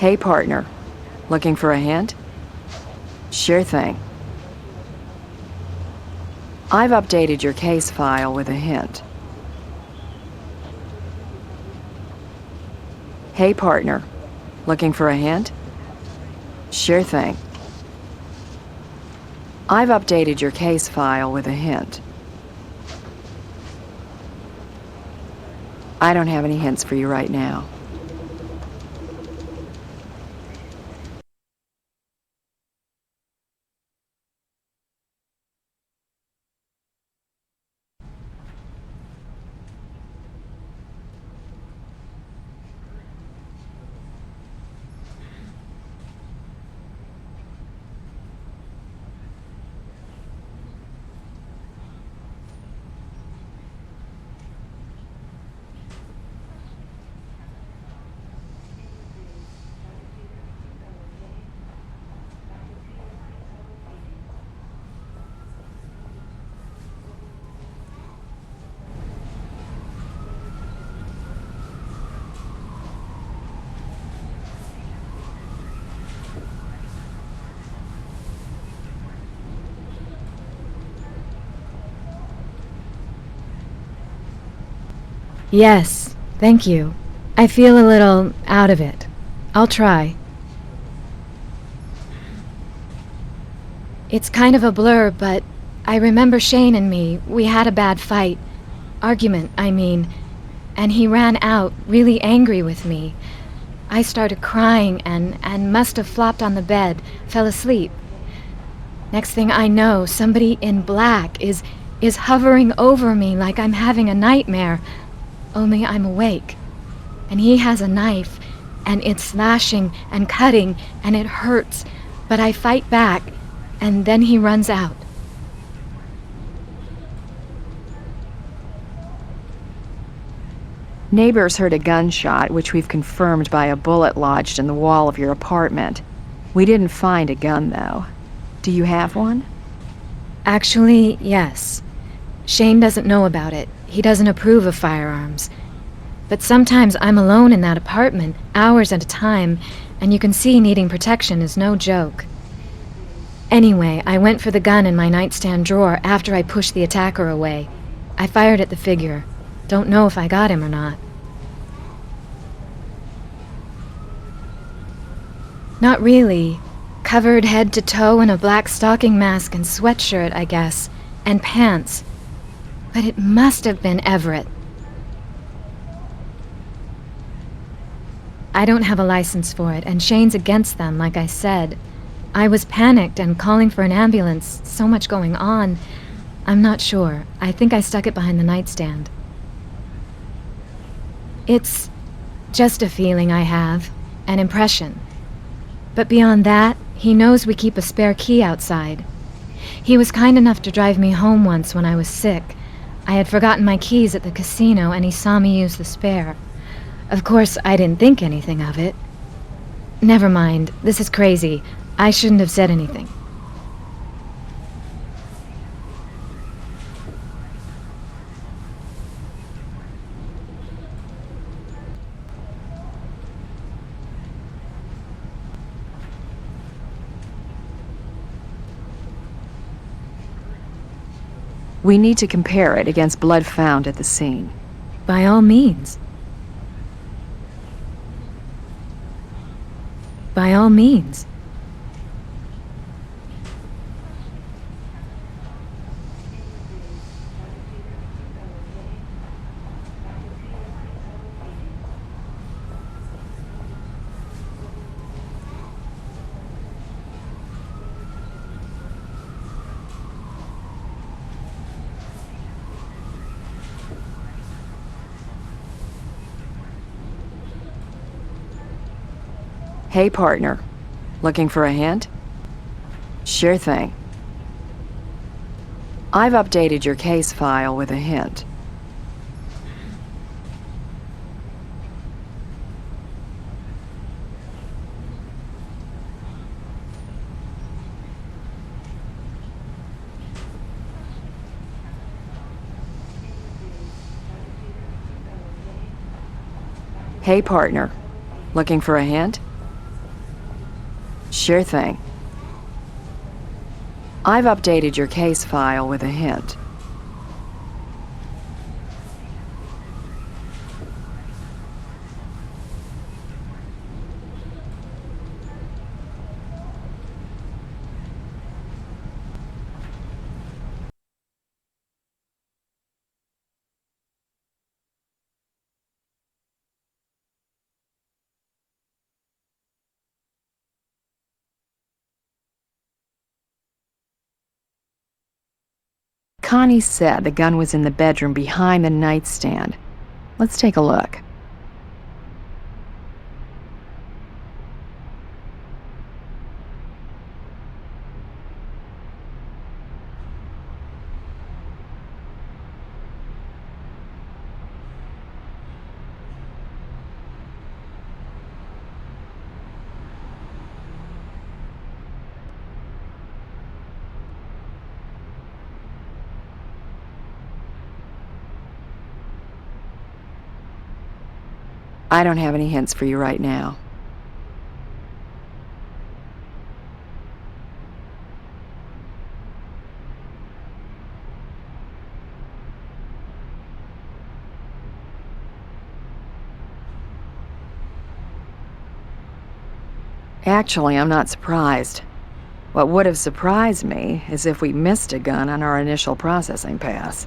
Hey partner, looking for a hint? Sure thing. I've updated your case file with a hint. Hey partner, looking for a hint? Sure thing. I've updated your case file with a hint. I don't have any hints for you right now. Yes, thank you. I feel a little out of it. I'll try. It's kind of a blur, but I remember Shane and me, we had a bad fight. Argument, I mean. And he ran out, really angry with me. I started crying and must have flopped on the bed, fell asleep. Next thing I know, somebody in black is hovering over me like I'm having a nightmare. Only I'm awake. And he has a knife, and it's slashing and cutting, and it hurts. But I fight back, and then he runs out. Neighbors heard a gunshot, which we've confirmed by a bullet lodged in the wall of your apartment. We didn't find a gun, though. Do you have one? Actually, yes. Shane doesn't know about it. He doesn't approve of firearms. But sometimes I'm alone in that apartment, hours at a time, and you can see needing protection is no joke. Anyway, I went for the gun in my nightstand drawer after I pushed the attacker away. I fired at the figure. Don't know if I got him or not. Not really. Covered head to toe in a black stocking mask and sweatshirt, I guess. And pants. But it must have been Everett. I don't have a license for it, and Shane's against them, like I said. I was panicked and calling for an ambulance, so much going on. I'm not sure. I think I stuck it behind the nightstand. It's just a feeling I have, an impression. But beyond that, he knows we keep a spare key outside. He was kind enough to drive me home once when I was sick. I had forgotten my keys at the casino, and he saw me use the spare. Of course, I didn't think anything of it. Never mind, this is crazy. I shouldn't have said anything. We need to compare it against blood found at the scene. By all means. By all means. Hey partner, looking for a hint? Sure thing. I've updated your case file with a hint. Hey partner, looking for a hint? Sure thing. I've updated your case file with a hint. Connie said the gun was in the bedroom behind the nightstand. Let's take a look. I don't have any hints for you right now. Actually, I'm not surprised. What would have surprised me is if we missed a gun on our initial processing pass.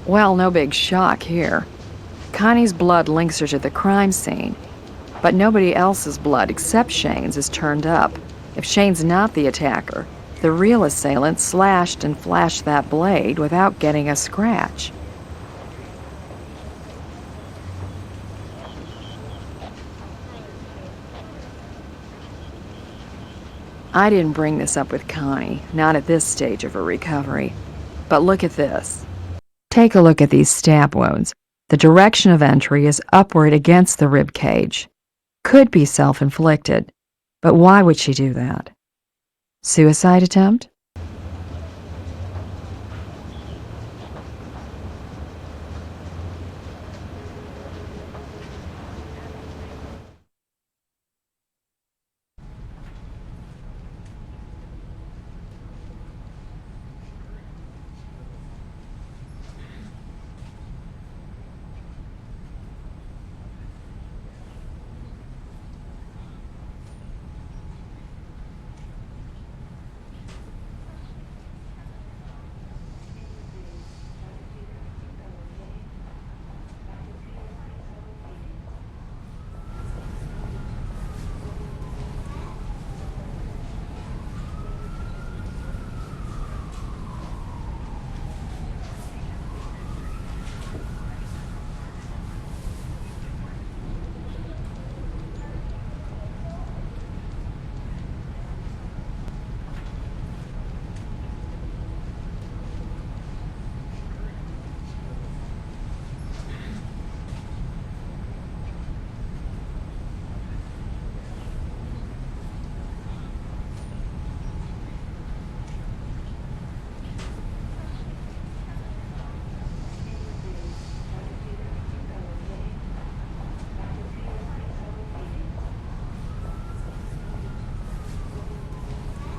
Well, no big shock here. Connie's blood links her to the crime scene, but nobody else's blood except Shane's is turned up. If Shane's not the attacker, the real assailant slashed and flashed that blade without getting a scratch. I didn't bring this up with Connie, not at this stage of her recovery. But look at this. Take a look at these stab wounds. The direction of entry is upward against the rib cage. Could be self-inflicted, but why would she do that? Suicide attempt?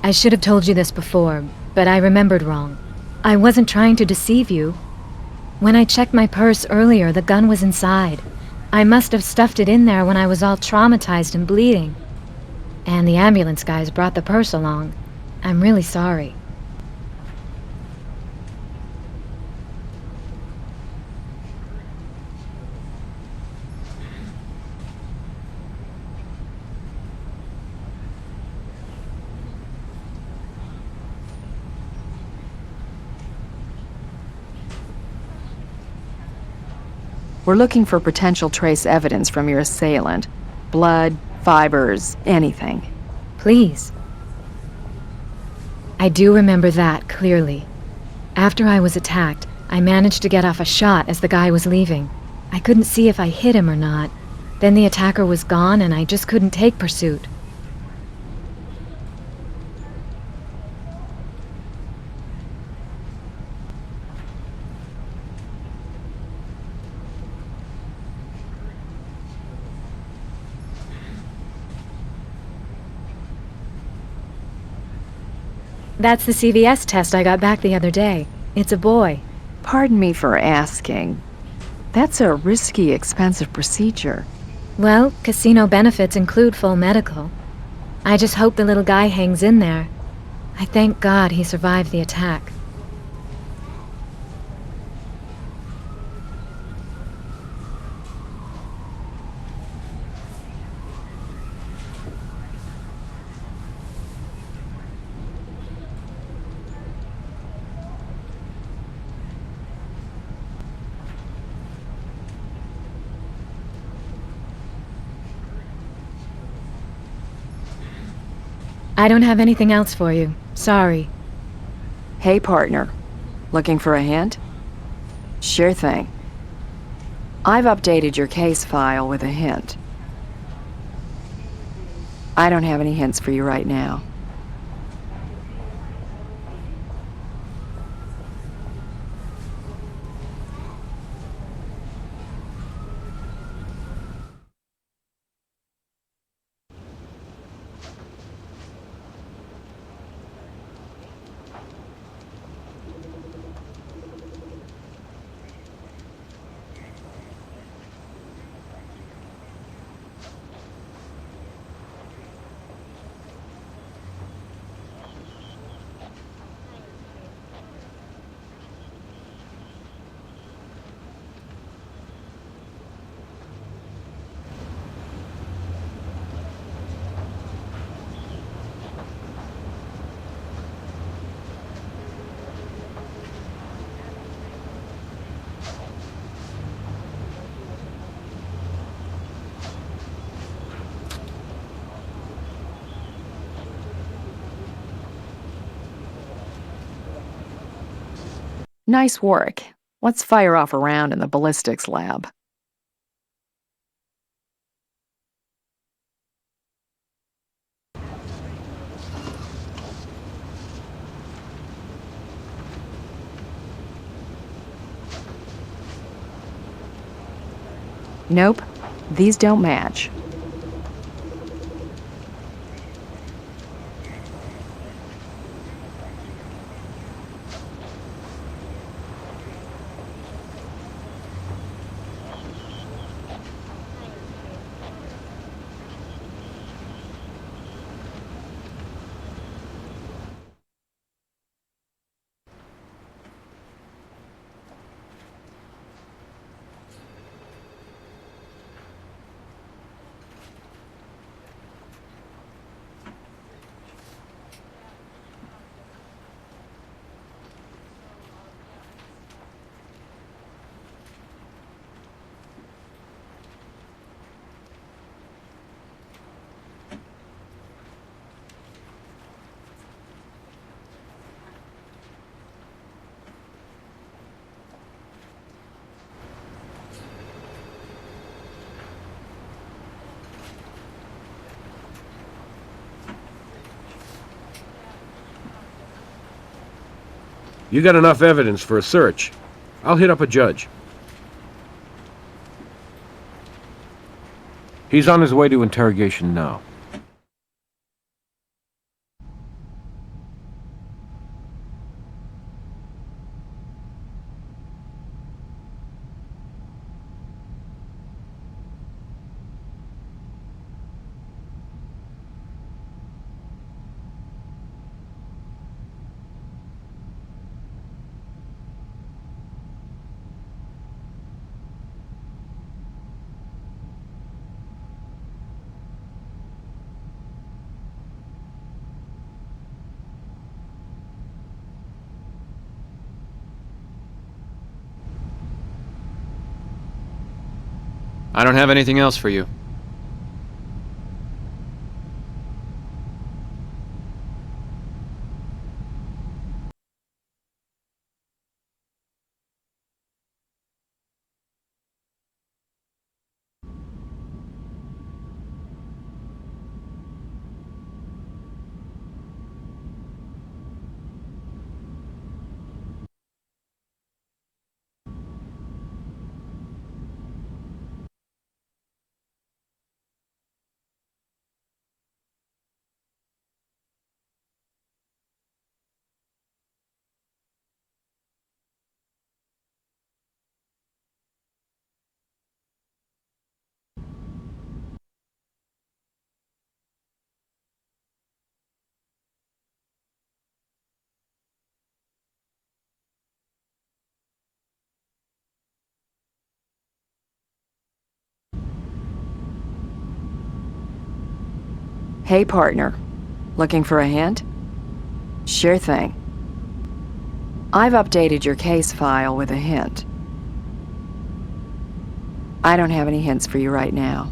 I should have told you this before, but I remembered wrong. I wasn't trying to deceive you. When I checked my purse earlier, the gun was inside. I must have stuffed it in there when I was all traumatized and bleeding. And the ambulance guys brought the purse along. I'm really sorry. We're looking for potential trace evidence from your assailant. Blood, fibers, anything. Please. I do remember that clearly. After I was attacked, I managed to get off a shot as the guy was leaving. I couldn't see if I hit him or not. Then the attacker was gone and I just couldn't take pursuit. That's the CVS test I got back the other day. It's a boy. Pardon me for asking. That's a risky, expensive procedure. Well, casino benefits include full medical. I just hope the little guy hangs in there. I thank God he survived the attack. I don't have anything else for you. Sorry. Hey, partner. Looking for a hint? Sure thing. I've updated your case file with a hint. I don't have any hints for you right now. Nice work. Let's fire off a round in the ballistics lab. Nope, these don't match. You got enough evidence for a search. I'll hit up a judge. He's on his way to interrogation now. I don't have anything else for you. Hey, partner. Looking for a hint? Sure thing. I've updated your case file with a hint. I don't have any hints for you right now.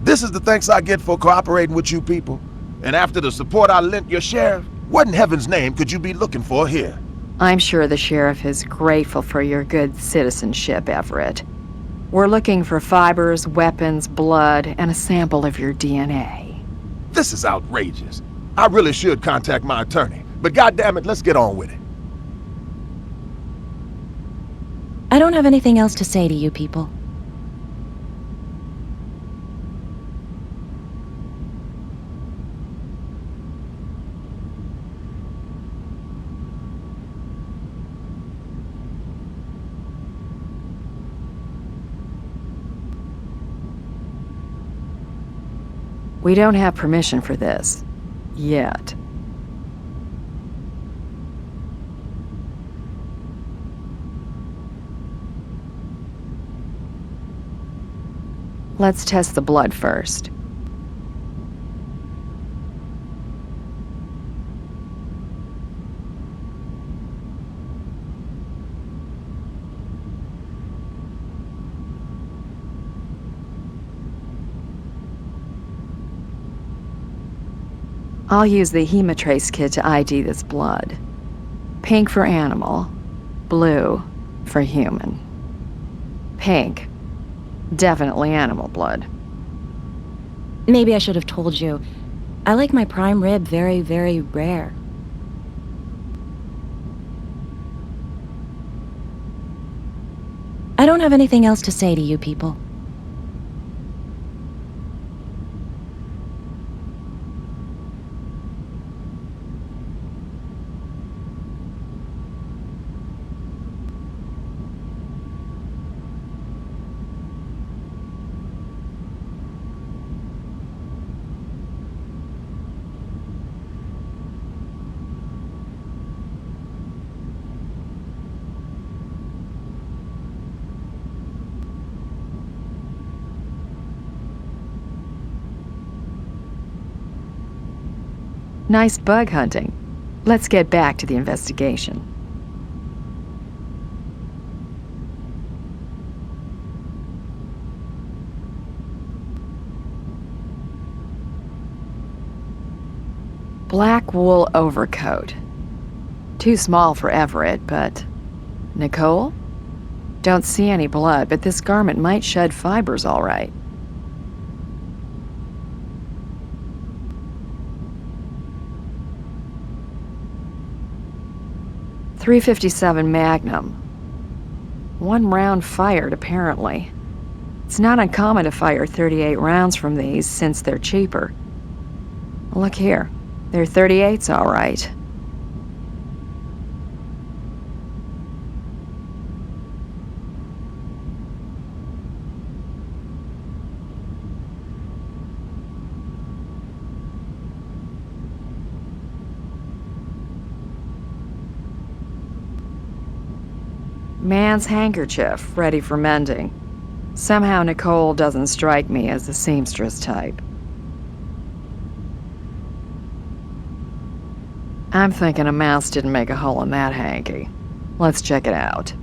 This is the thanks I get for cooperating with you people. And after the support I lent your sheriff, what in heaven's name could you be looking for here? I'm sure the sheriff is grateful for your good citizenship, Everett. We're looking for fibers, weapons, blood, and a sample of your DNA. This is outrageous. I really should contact my attorney, but goddammit, let's get on with it. I don't have anything else to say to you people. We don't have permission for this. Yet. Let's test the blood first. I'll use the Hemotrace kit to ID this blood. Pink for animal, blue for human. Pink. Definitely animal blood. Maybe I should have told you. I like my prime rib very, very rare. I don't have anything else to say to you people. Nice bug hunting. Let's get back to the investigation. Black wool overcoat. Too small for Everett, but... Nicole? Don't see any blood, but this garment might shed fibers all right. .357 Magnum. One round fired, apparently. It's not uncommon to fire 38 rounds from these, since they're cheaper. Look here. They're .38s, all right. Man's handkerchief, ready for mending. Somehow Nicole doesn't strike me as the seamstress type. I'm thinking a mouse didn't make a hole in that hanky. Let's check it out.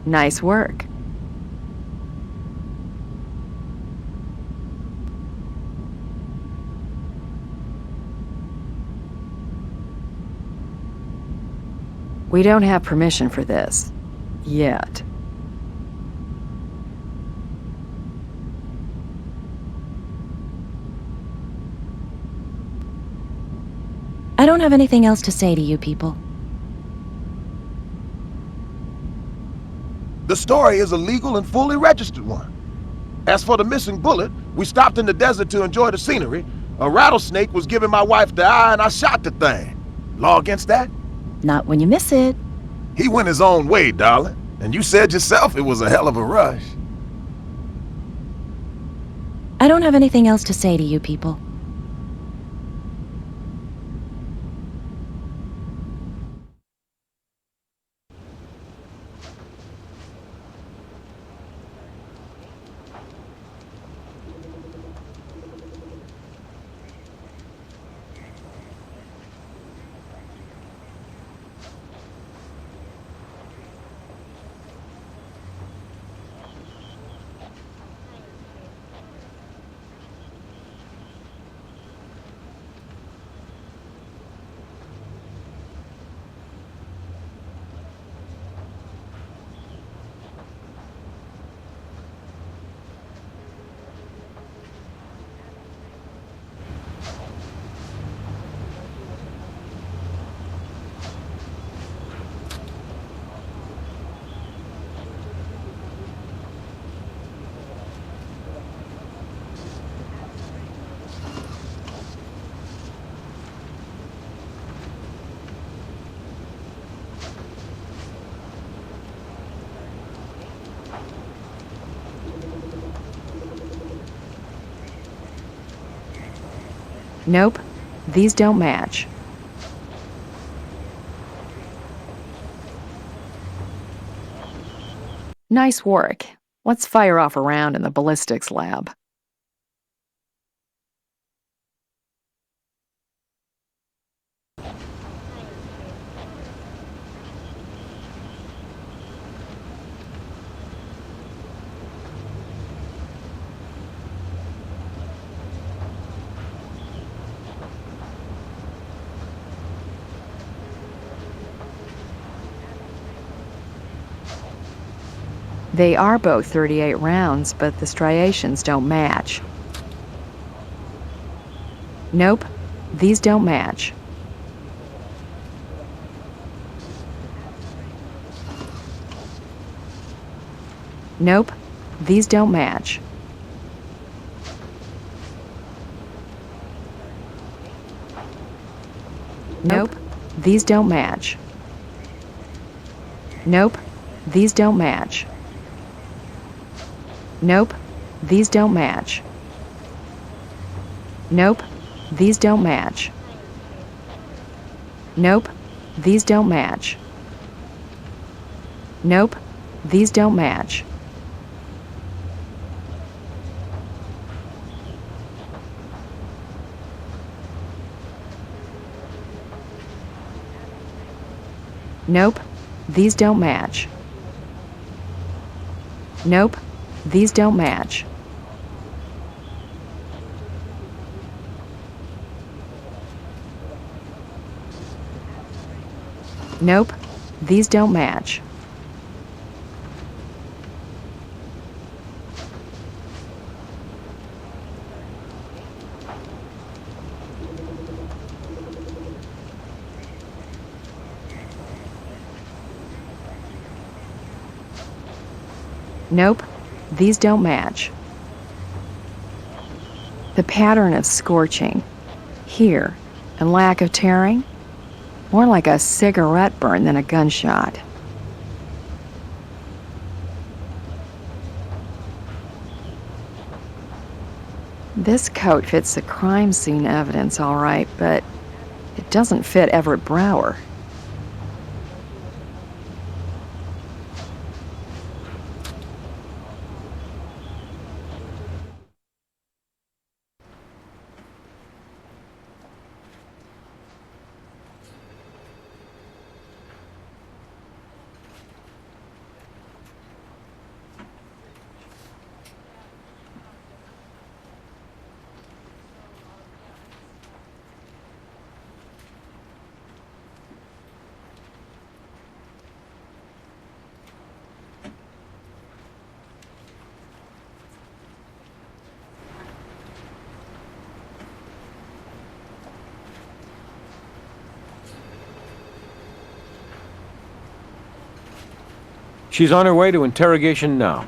Nice work. We don't have permission for this. Yet. I don't have anything else to say to you people. The story is a legal and fully registered one. As for the missing bullet, we stopped in the desert to enjoy the scenery. A rattlesnake was giving my wife the eye and I shot the thing. Law against that? Not when you miss it. He went his own way, darling. And you said yourself it was a hell of a rush. I don't have anything else to say to you people. Nope, these don't match. Nice work. Let's fire off a round in the ballistics lab. They are both 38 rounds, but the striations don't match. Nope, these don't match. Nope, these don't match. Nope, these don't match. Nope, these don't match. Nope, these don't match. Nope, these don't match. Nope, these don't match. Nope, these don't match. Nope, these don't match. Nope, these don't match. Nope, these don't match. Nope, these don't match. The pattern of scorching, here, and lack of tearing, more like a cigarette burn than a gunshot. This coat fits the crime scene evidence all right, but it doesn't fit Everett Brower. She's on her way to interrogation now.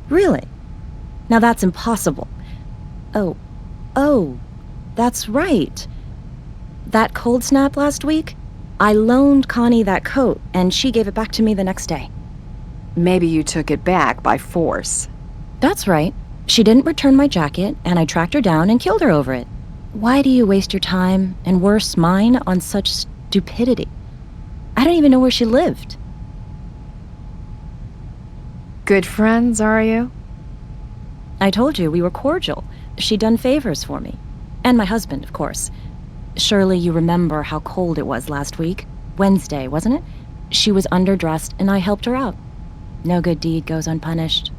Really? Now that's impossible. Oh, that's right. That cold snap last week? I loaned Connie that coat, and she gave it back to me the next day. Maybe you took it back by force. That's right. She didn't return my jacket, and I tracked her down and killed her over it. Why do you waste your time, and worse, mine, on such stupidity? I don't even know where she lived. Good friends, are you? I told you we were cordial. She'd done favors for me. And my husband, of course. Surely you remember how cold it was last week. Wednesday, wasn't it? She was underdressed, and I helped her out. No good deed goes unpunished.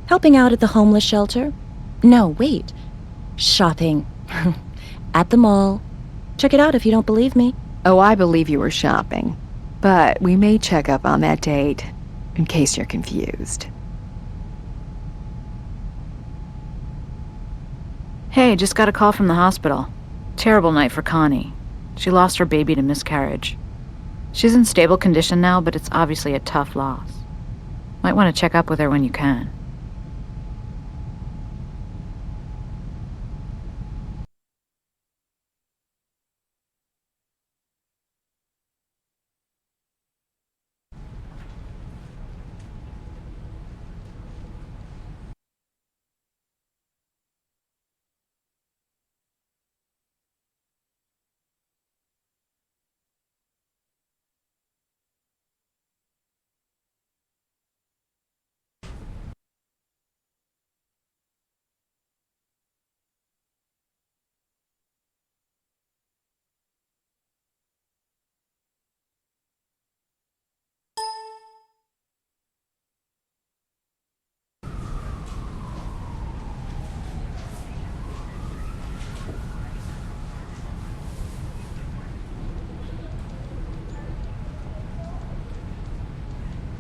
Helping out at the homeless shelter? No, wait. Shopping. At the mall. Check it out if you don't believe me. Oh, I believe you were shopping. But we may check up on that date, in case you're confused. Hey, just got a call from the hospital. Terrible night for Connie. She lost her baby to miscarriage. She's in stable condition now, but it's obviously a tough loss. Might want to check up with her when you can.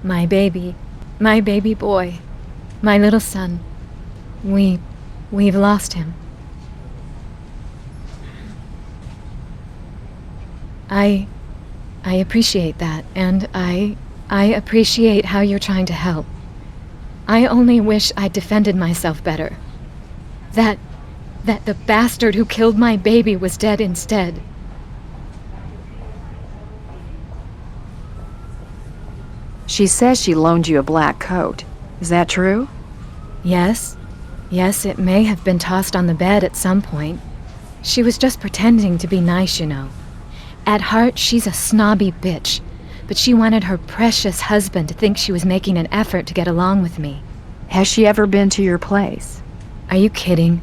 My baby boy, my little son. We've lost him. I appreciate that, and I appreciate how you're trying to help. I only wish I'd defended myself better. That the bastard who killed my baby was dead instead. She says she loaned you a black coat. Is that true? Yes, it may have been tossed on the bed at some point. She was just pretending to be nice, you know. At heart, she's a snobby bitch, but she wanted her precious husband to think she was making an effort to get along with me. Has she ever been to your place? Are you kidding?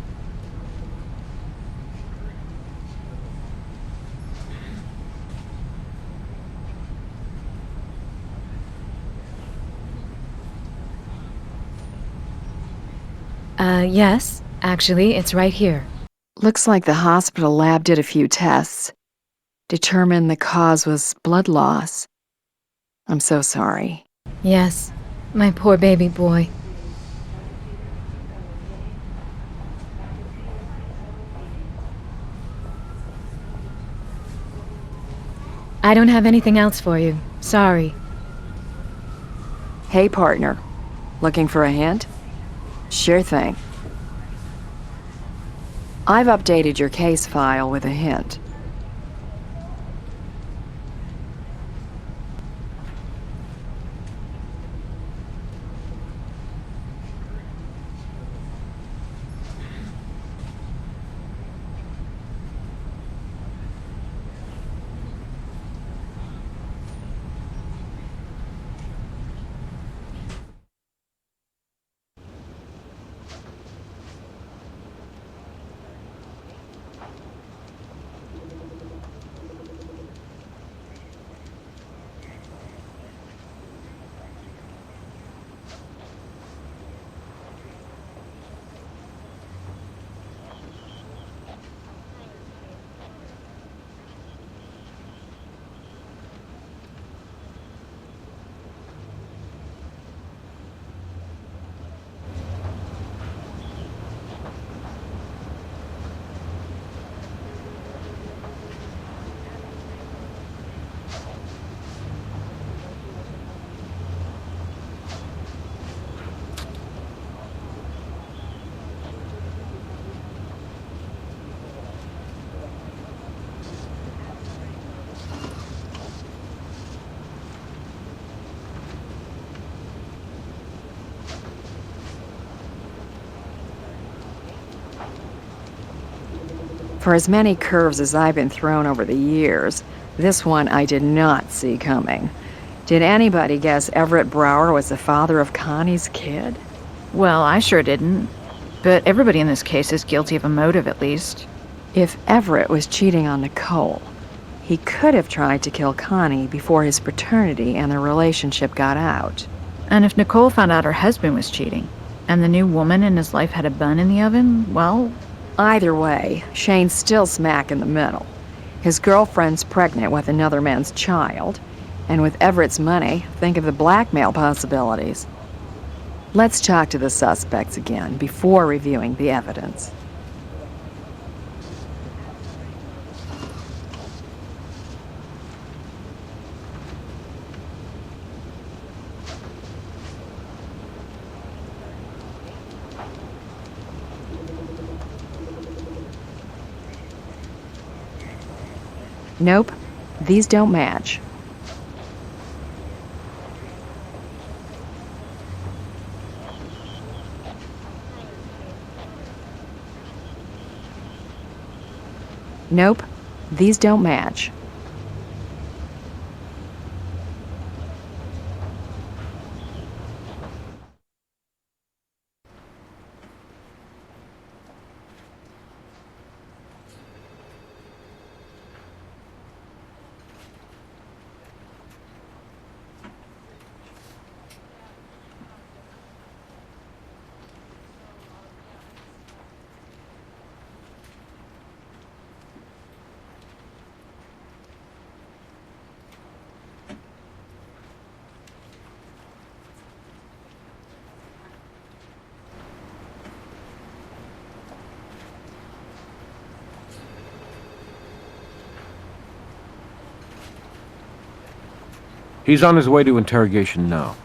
Yes. Actually, it's right here. Looks like the hospital lab did a few tests. Determined the cause was blood loss. I'm so sorry. Yes. My poor baby boy. I don't have anything else for you. Sorry. Hey, partner. Looking for a hint? Sure thing. I've updated your case file with a hint. For as many curves as I've been thrown over the years, this one I did not see coming. Did anybody guess Everett Brower was the father of Connie's kid? Well, I sure didn't. But everybody in this case is guilty of a motive, at least. If Everett was cheating on Nicole, he could have tried to kill Connie before his paternity and their relationship got out. And if Nicole found out her husband was cheating, and the new woman in his life had a bun in the oven, well... Either way, Shane's still smack in the middle. His girlfriend's pregnant with another man's child, and with Everett's money, think of the blackmail possibilities. Let's talk to the suspects again before reviewing the evidence. Nope, these don't match. Nope, these don't match. He's on his way to interrogation now.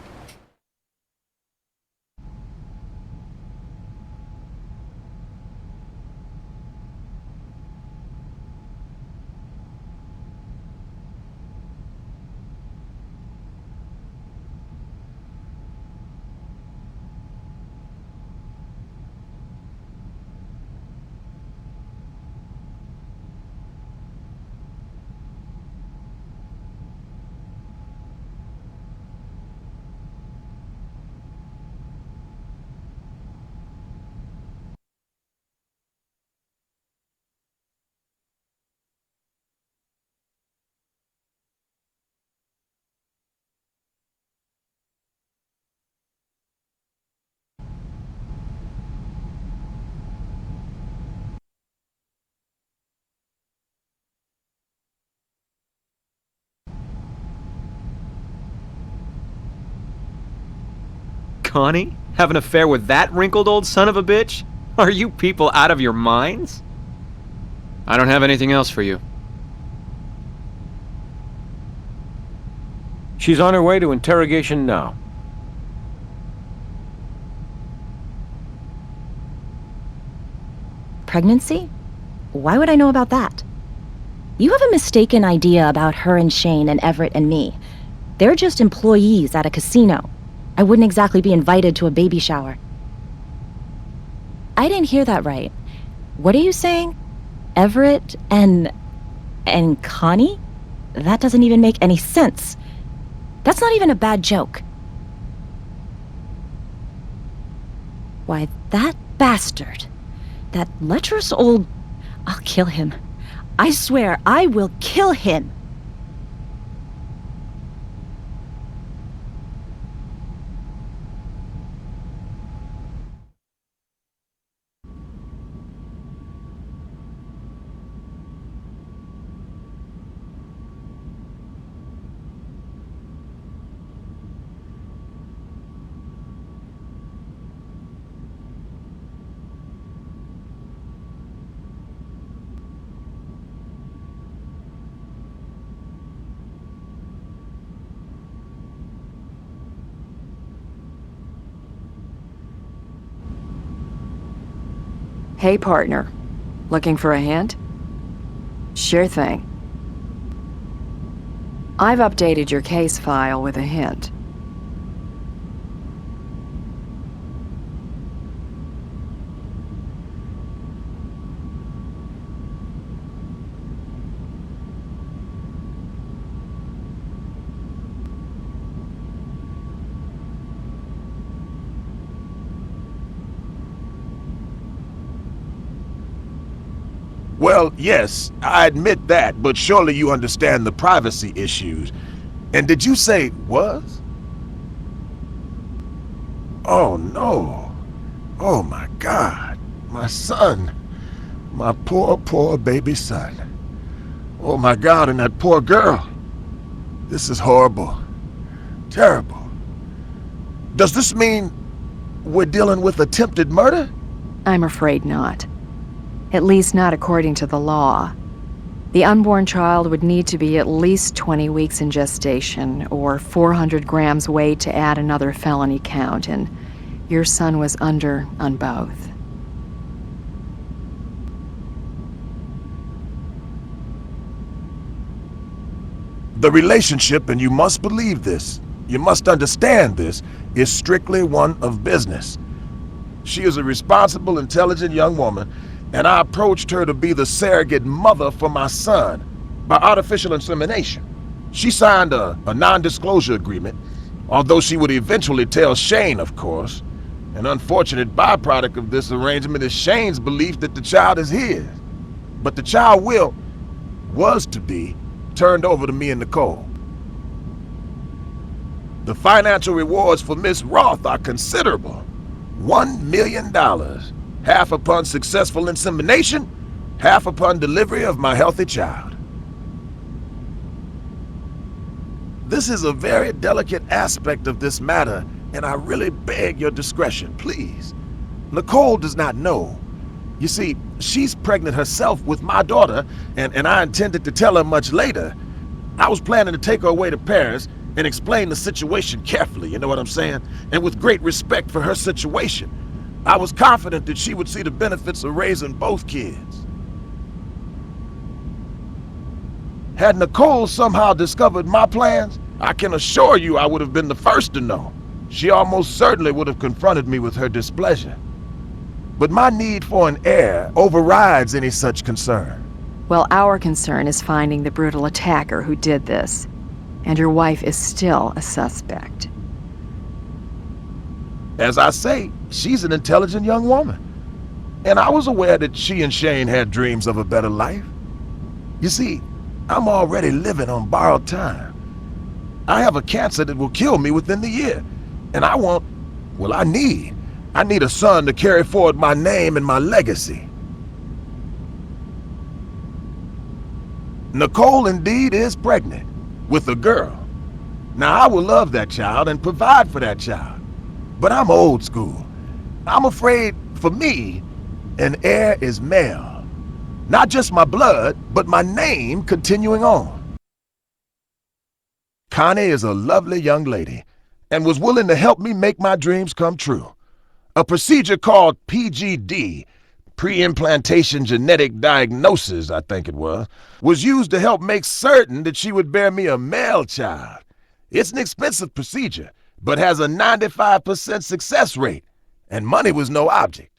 Connie? Have an affair with that wrinkled old son of a bitch? Are you people out of your minds? I don't have anything else for you. She's on her way to interrogation now. Pregnancy? Why would I know about that? You have a mistaken idea about her and Shane and Everett and me. They're just employees at a casino. I wouldn't exactly be invited to a baby shower. I didn't hear that right. What are you saying? Everett and Connie? That doesn't even make any sense. That's not even a bad joke. Why, that bastard. That lecherous old... I'll kill him. I swear, I will kill him. Hey, partner. Looking for a hint? Sure thing. I've updated your case file with a hint. Well, yes, I admit that, but surely you understand the privacy issues. And did you say was? Oh no. Oh my God. My son. My poor baby son. Oh my God, and that poor girl. This is horrible. Terrible. Does this mean we're dealing with attempted murder? I'm afraid not. At least not according to the law. The unborn child would need to be at least 20 weeks in gestation, or 400 grams weight to add another felony count, and your son was under on both. The relationship, and you must believe this, you must understand this, is strictly one of business. She is a responsible, intelligent young woman, and I approached her to be the surrogate mother for my son by artificial insemination. She signed a non-disclosure agreement, although she would eventually tell Shane, of course. An unfortunate byproduct of this arrangement is Shane's belief that the child is his. But the child was to be, turned over to me and Nicole. The financial rewards for Miss Roth are considerable. $1 million, half upon successful insemination, half upon delivery of my healthy child. This is a very delicate aspect of this matter, and I really beg your discretion, please. Nicole does not know. You see, she's pregnant herself with my daughter, and I intended to tell her much later. I was planning to take her away to Paris and explain the situation carefully, you know what I'm saying? And with great respect for her situation. I was confident that she would see the benefits of raising both kids. Had Nicole somehow discovered my plans, I can assure you I would have been the first to know. She almost certainly would have confronted me with her displeasure. But my need for an heir overrides any such concern. Well, our concern is finding the brutal attacker who did this, and your wife is still a suspect. As I say, she's an intelligent young woman. And I was aware that she and Shane had dreams of a better life. You see, I'm already living on borrowed time. I have a cancer that will kill me within the year. And I need a son to carry forward my name and my legacy. Nicole indeed is pregnant, with a girl. Now I will love that child and provide for that child. But I'm old school. I'm afraid, for me, an heir is male. Not just my blood, but my name continuing on. Connie is a lovely young lady, and was willing to help me make my dreams come true. A procedure called PGD, pre-implantation genetic diagnosis, I think it was used to help make certain that she would bear me a male child. It's an expensive procedure, but has a 95% success rate, and money was no object.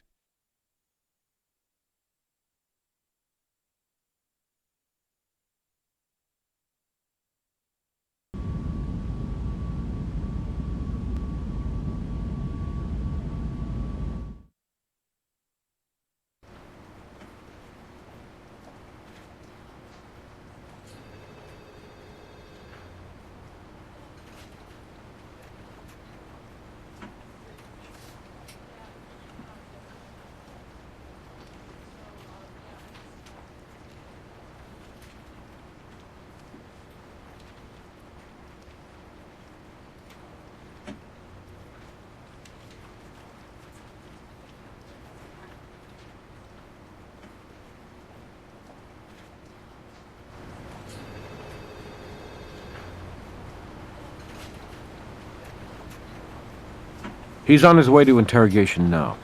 He's on his way to interrogation now.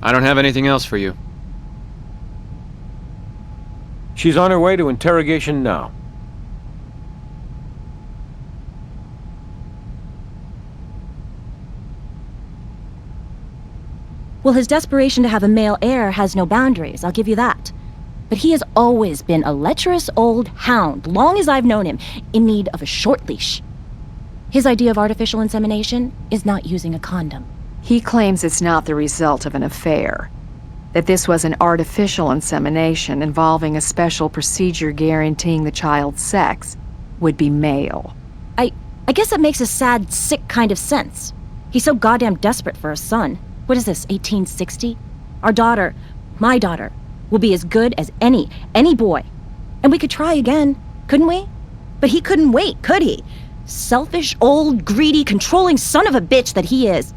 I don't have anything else for you. She's on her way to interrogation now. Well, his desperation to have a male heir has no boundaries, I'll give you that. But he has always been a lecherous old hound, long as I've known him, in need of a short leash. His idea of artificial insemination is not using a condom. He claims it's not the result of an affair, that this was an artificial insemination involving a special procedure guaranteeing the child's sex would be male. I guess that makes a sad, sick kind of sense. He's so goddamn desperate for a son. What is this, 1860? Our daughter, my daughter, will be as good as any boy. And we could try again, couldn't we? But he couldn't wait, could he? Selfish, old, greedy, controlling son of a bitch that he is.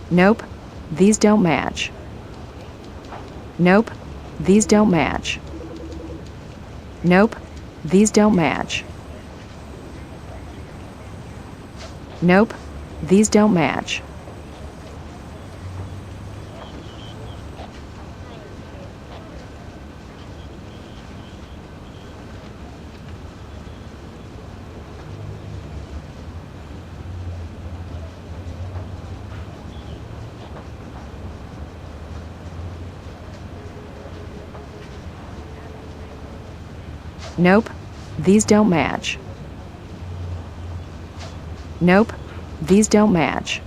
Nope, these don't match. Nope, these don't match. Nope, these don't match. Nope, these don't match. Nope, these don't match. Nope, these don't match.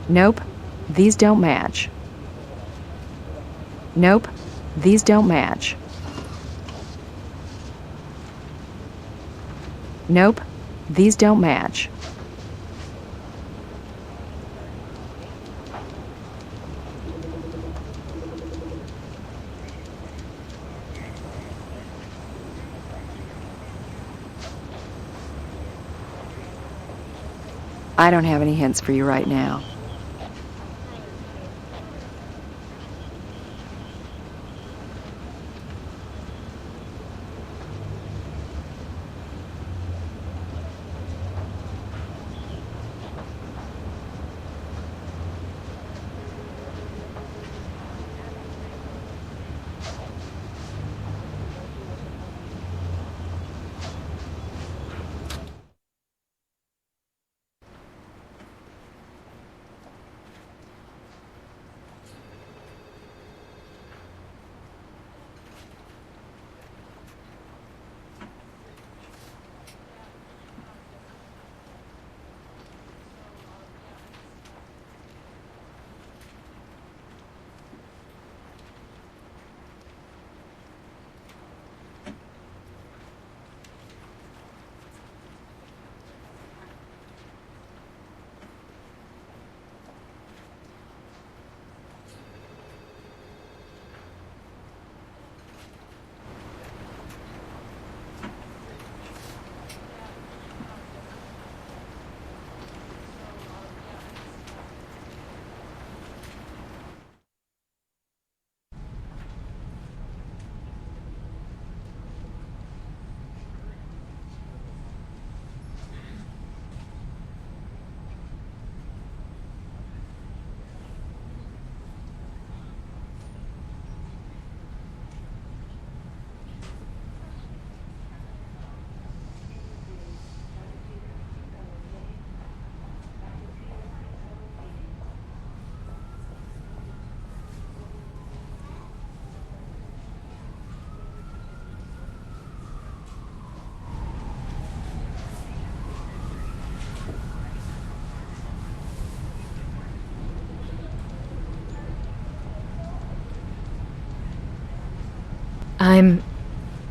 Nope, these don't match. Nope, these don't match. Nope, these don't match. I don't have any hints for you right now.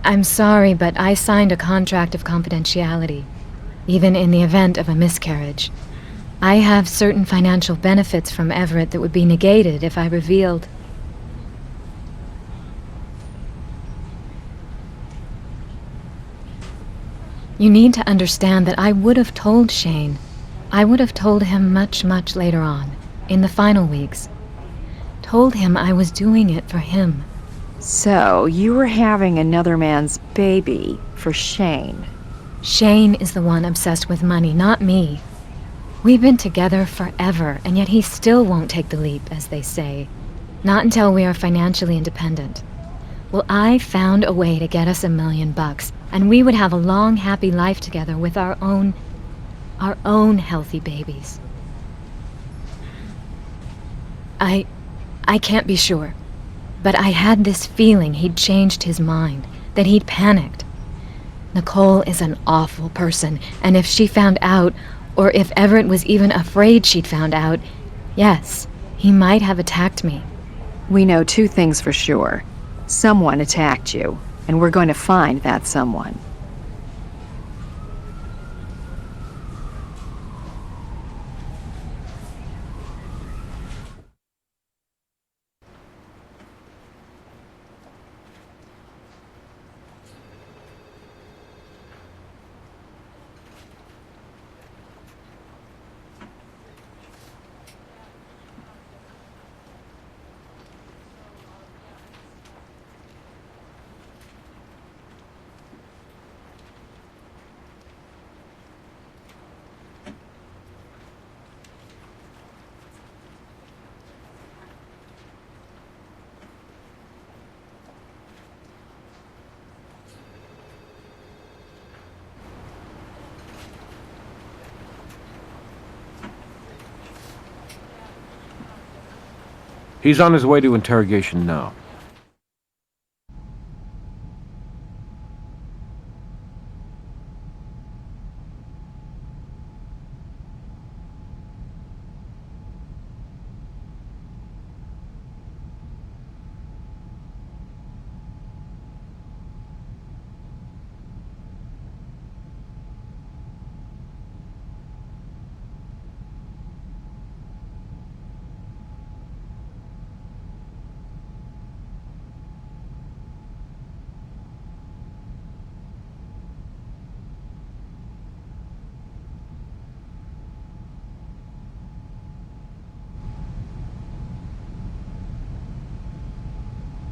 I'm sorry, but I signed a contract of confidentiality, even in the event of a miscarriage. I have certain financial benefits from Everett that would be negated if I revealed. You need to understand that I would have told Shane. I would have told him much, much later on, in the final weeks. Told him I was doing it for him. So, you were having another man's baby for Shane. Shane is the one obsessed with money, not me. We've been together forever, and yet he still won't take the leap, as they say. Not until we are financially independent. Well, I found a way to get us $1 million, and we would have a long, happy life together with our own healthy babies. I can't be sure, but I had this feeling he'd changed his mind, that he'd panicked. Nicole is an awful person, and if she found out, or if Everett was even afraid she'd found out, yes, he might have attacked me. We know two things for sure. Someone attacked you, and we're going to find that someone. He's on his way to interrogation now.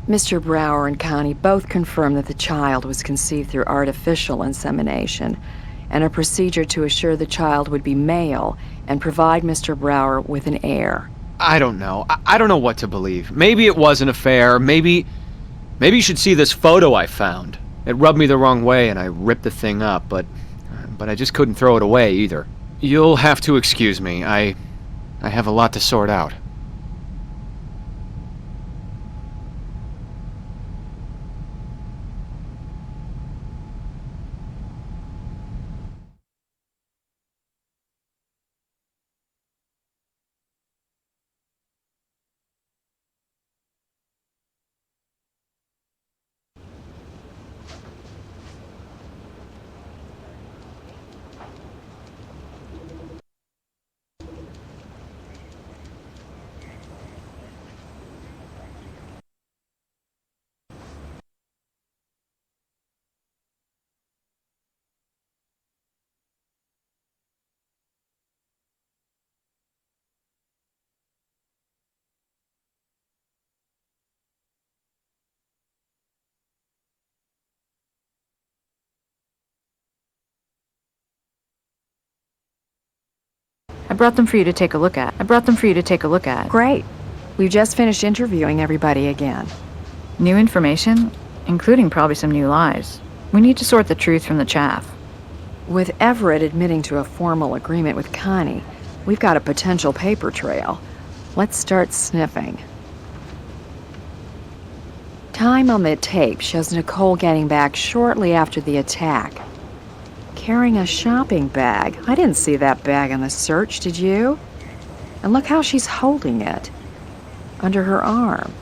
Mr. Brower and Connie both confirmed that the child was conceived through artificial insemination, and a procedure to assure the child would be male and provide Mr. Brower with an heir. I don't know. I don't know what to believe. Maybe it was an affair. Maybe you should see this photo I found. It rubbed me the wrong way and I ripped the thing up, but I just couldn't throw it away either. You'll have to excuse me. I have a lot to sort out. I brought them for you to take a look at. Great. We've just finished interviewing everybody again. New information, including probably some new lies. We need to sort the truth from the chaff. With Everett admitting to a formal agreement with Connie, we've got a potential paper trail. Let's start sniffing. Time on the tape shows Nicole getting back shortly after the attack, carrying a shopping bag. I didn't see that bag in the search, did you? And look how she's holding it, under her arm.